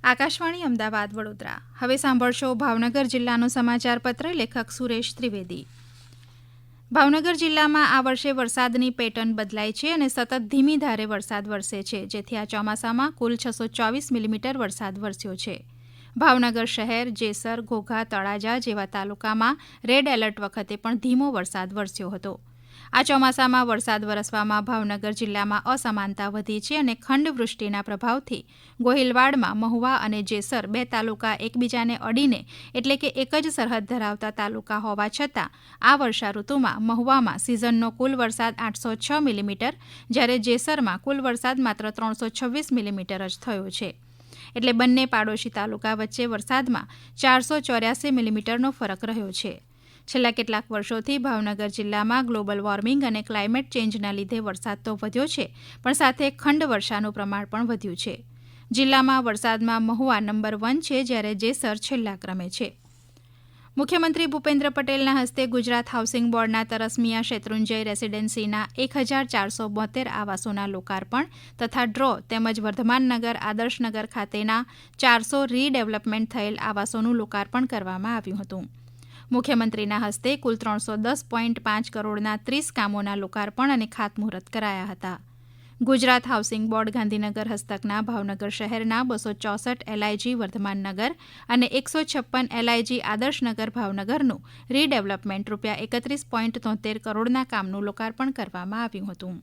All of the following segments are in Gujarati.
આકાશવાણી અમદાવાદ વડોદરા. હવે સાંભળશો ભાવનગર જિલ્લાનો સમાચાર પત્ર. લેખક સુરેશ ત્રિવેદી. ભાવનગર જિલ્લામાં આ વર્ષે વરસાદની પેટર્ન બદલાઈ છે અને સતત ધીમી ધારે વરસાદ વરસે છે, જેથી આ ચોમાસામાં કુલ 624 મિલીમીટર વરસાદ વરસ્યો છે. ભાવનગર શહેર, જેસર, ઘોઘા, તળાજા જેવા તાલુકામાં રેડ એલર્ટ વખતે પણ ધીમો વરસાદ વરસ્યો હતો. આ ચોમાસામાં વરસાદ વરસવામાં ભાવનગર જિલ્લામાં અસમાનતા વધી છે અને ખંડવૃષ્ટિના પ્રભાવથી ગોહિલવાડમાં મહુવા અને જેસર બે તાલુકા એકબીજાને અડીને એટલે કે એક જ સરહદ ધરાવતા તાલુકા હોવા છતાં આ વર્ષા ઋતુમાં મહુવામાં સિઝનનો કુલ વરસાદ 806 મિલીમીટર, જ્યારે જેસરમાં કુલ વરસાદ માત્ર 326 મિલીમીટર જ થયો છે. એટલે બંને પાડોશી તાલુકા વચ્ચે વરસાદમાં 484 મિલીમીટરનો ફરક રહ્યો છે. છેલ્લા કેટલાક વર્ષોથી ભાવનગર જિલ્લામાં ગ્લોબલ વોર્મિંગ અને ક્લાઇમેટ ચેન્જના લીધે વરસાદ તો વધ્યો છે, પણ સાથે ખંડ વર્ષાનું પ્રમાણ પણ વધ્યું છે. જિલ્લામાં વરસાદમાં મહુવા નંબર 1 છે, જ્યારે જેસર છેલ્લા ક્રમે છે. મુખ્યમંત્રી ભૂપેન્દ્ર પટેલના હસ્તે ગુજરાત હાઉસિંગ બોર્ડના તરસમિયા શેત્રુંજય રેસીડેન્સીના 1472 આવાસોના લોકાર્પણ તથા ડ્રો તેમજ વર્ધમાનનગર આદર્શનગર ખાતેના 400 રીડેવલપમેન્ટ થયેલ આવાસોનું લોકાર્પણ કરવામાં આવ્યું હતું. મુખ્યમંત્રીના હસ્તે કુલ 310.5 કરોડના 30 કામોના લોકાર્પણ અને ખાતમુહૂર્ત કરાયા હતા. ગુજરાત હાઉસિંગ બોર્ડ ગાંધીનગર હસ્તકના ભાવનગર શહેરના 264 એલઆઈજી વર્ધમાનનગર અને 156 એલઆઈજી આદર્શનગર ભાવનગરનું રીડેવલપમેન્ટ રૂપિયા 31.73 કરોડના કામનું લોકાર્પણ કરવામાં આવ્યું હતું.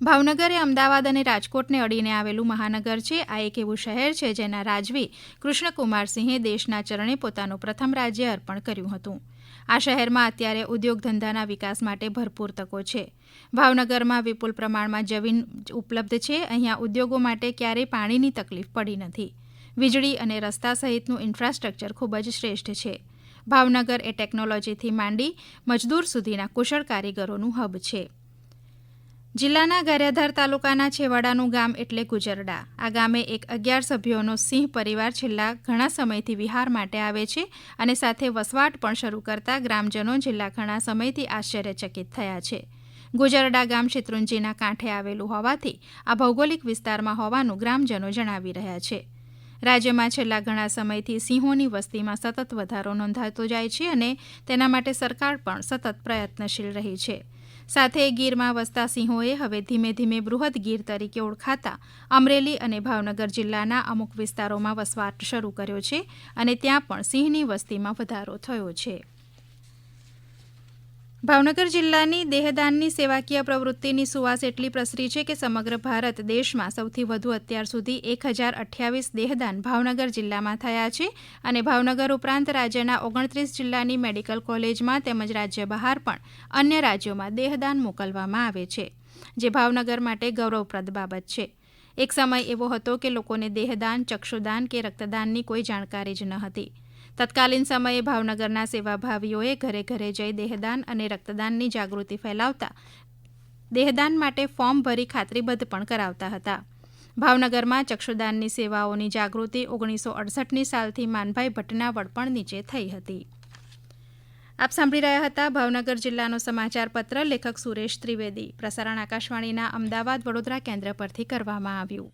ભાવનગર એ અમદાવાદ અને રાજકોટને અડીને આવેલું મહાનગર છે. આ એક એવું શહેર છે જેના રાજવી કૃષ્ણકુમારસિંહે દેશના ચરણે પોતાનું પ્રથમ રાજ્ય અર્પણ કર્યું હતું. આ શહેરમાં અત્યારે ઉદ્યોગ ધંધાના વિકાસ માટે ભરપૂર તકો છે. ભાવનગરમાં વિપુલ પ્રમાણમાં જમીન ઉપલબ્ધ છે. અહીંયા ઉદ્યોગો માટે ક્યારેય પાણીની તકલીફ પડી નથી. વીજળી અને રસ્તા સહિતનું ઇન્ફ્રાસ્ટ્રક્ચર ખૂબ જ શ્રેષ્ઠ છે. ભાવનગર એ ટેકનોલોજીથી માંડી મજદૂર સુધીના કુશળ કારીગરોનું હબ છે. જિલ્લાના ગારિયાધાર તાલુકાના છેવાડાનું ગામ એટલે ગુજરડા. આ ગામે એક 11 સભ્યોનો સિંહ પરિવાર છેલ્લા ઘણા સમયથી વિહાર માટે આવે છે અને સાથે વસવાટ પણ શરૂ કરતા ગ્રામજનો છેલ્લા ઘણા સમયથી આશ્ચર્યચકિત થયા છે. ગુજરડા ગામ શેત્રુંજીના કાંઠે આવેલું હોવાથી આ ભૌગોલિક વિસ્તારમાં હોવાનું ગ્રામજનો જણાવી રહ્યા છે. રાજ્યમાં છેલ્લા ઘણા સમયથી સિંહોની વસ્તીમાં સતત વધારો નોંધાતો જાય છે અને તેના માટે સરકાર પણ સતત પ્રયત્નશીલ રહી છે. સાથે ગીરમાં વસતા સિંહોએ હવે ધીમે ધીમે બૃહદ ગીર તરીકે ઓળખાતા અમરેલી અને ભાવનગર જિલ્લાના અમુક વિસ્તારોમાં વસવાટ શરૂ કર્યો છે અને ત્યાં પણ સિંહની વસ્તીમાં વધારો થયો છે. ભાવનગર જિલ્લાની દેહદાનની સેવાકીય પ્રવૃત્તિની સુવાસ એટલી પ્રસરી છે કે સમગ્ર ભારત દેશમાં સૌથી વધુ અત્યાર સુધી 1028 દેહદાન ભાવનગર જિલ્લામાં થયા છે અને ભાવનગર ઉપરાંત રાજ્યના 29 જિલ્લાની મેડિકલ કોલેજમાં તેમજ રાજ્ય બહાર પણ અન્ય રાજ્યોમાં દેહદાન મોકલવામાં આવે છે, જે ભાવનગર માટે ગૌરવપ્રદ બાબત છે. એક સમય એવો હતો કે લોકોને દેહદાન, ચક્ષુદાન કે રક્તદાનની કોઈ જાણકારી જ ન હતી. તત્કાલીન સમયે ભાવનગરના સેવાભાવીઓએ ઘરે ઘરે જઈ દેહદાન અને રક્તદાનની જાગૃતિ ફેલાવતા દેહદાન માટે ફોર્મ ભરી ખાતરીબદ્ધ પણ કરાવતા હતા. ભાવનગરમાં ચક્ષુદાનની સેવાઓની જાગૃતિ 1968ની સાલથી માનભાઈ ભટ્ટના વડપણ નીચે થઈ હતી. આપ સાંભળી રહ્યા હતા ભાવનગર જિલ્લાનો સમાચાર પત્ર. લેખક સુરેશ ત્રિવેદી. પ્રસારણ આકાશવાણીના અમદાવાદ વડોદરા કેન્દ્ર પરથી કરવામાં આવ્યું.